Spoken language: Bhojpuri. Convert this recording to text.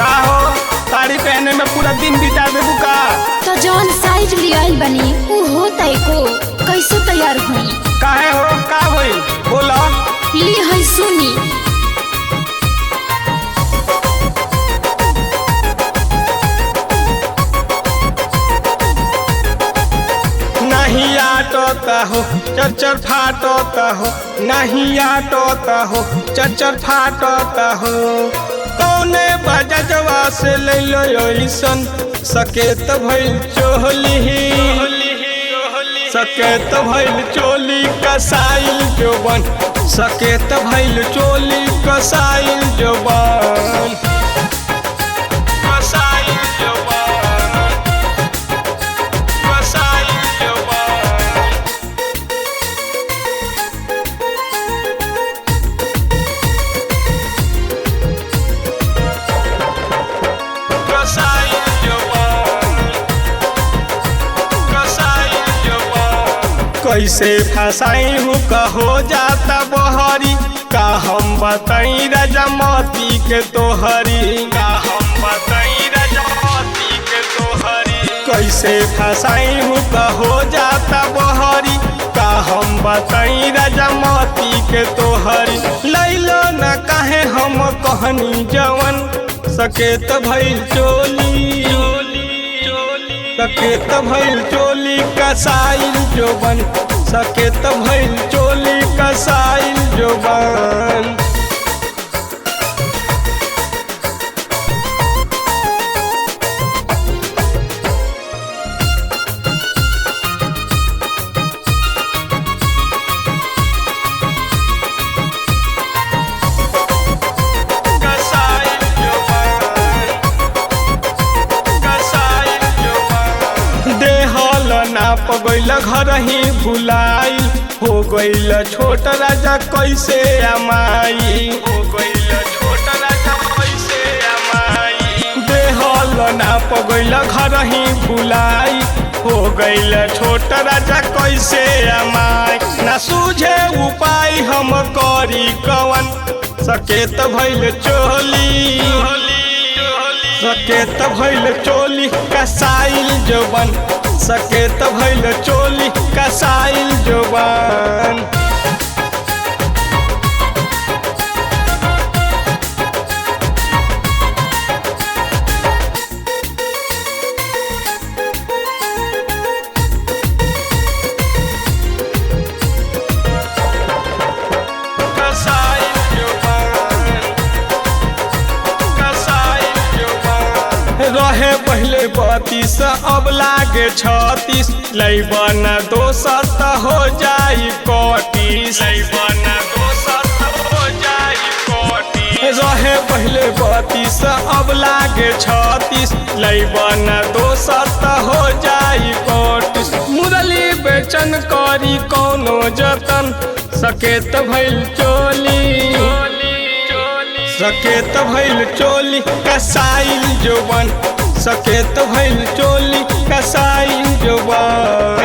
का हो साड़ी पहने में पूरा दिन बिता देबू का? तो जौन साइज लियाइल बनी उ होता को कैसे तैयार हुई? काहे हो का होई बोला? ली है सुनी। नहीं आटोता हो चरचर फाटोता हो, नहीं आटोता हो चरचर फाटोता हो। कौने बजजवा से ले लो ऐसन सकेत भइल चोली, सकेत भइल चोली कसाइल जोबन, सकेत भइल चोली कसाइल जोबन, कसाइल जोबन, कसाइल जोबन। कसाइल जोबन, कसाइल जोबन। कैसे फसाई हूँ कहो जाता बहरी, का हम बताई रजमती के तोहरी, का हम बताई रजमती के तोहरी। कैसे फसाई हूँ कहो जाता बहरी, का हम बताई रजमती के तोहरी। लैलो न काहे हम कहनी जवन सकेत भइल चोली, सकेत भइल चोली कसाइल जोबन, सकेत भइल चोली कसाइल जोबन। कसाइल जोबन, कसाइल जोबन। देहल नाप गइल घर ही भुलाई, हो गइल छोट राजा कैसे अमाई, हो गइल छोट राजा कैसे अमाई। देहल नाप गइल घर ही भुलाई, हो गइल छोट राजा कैसे अमाई। ना सूझे उपाय हम करी कवन, सकेत भइल चोली, सकेत भइल चोली कसाइल जोबन, सकेत भइल चोली कसाइल जोबन। कसाइल जोबन, कसाइल जोबन। रहे पहले 32 अब लागे 36, लैबन दोसर त हो जाई 31, लैबन दोसर त हो जाई 31। रहे पहले 32 अब लागे 36, लैबन दोसर त हो जाई 31। मुरली बेचन करी कौनो जतन, सकेत भइल चोली, सकेत भइल चोली कसाइल जोबन, सकेत भइल चोली कसाइल जोबन।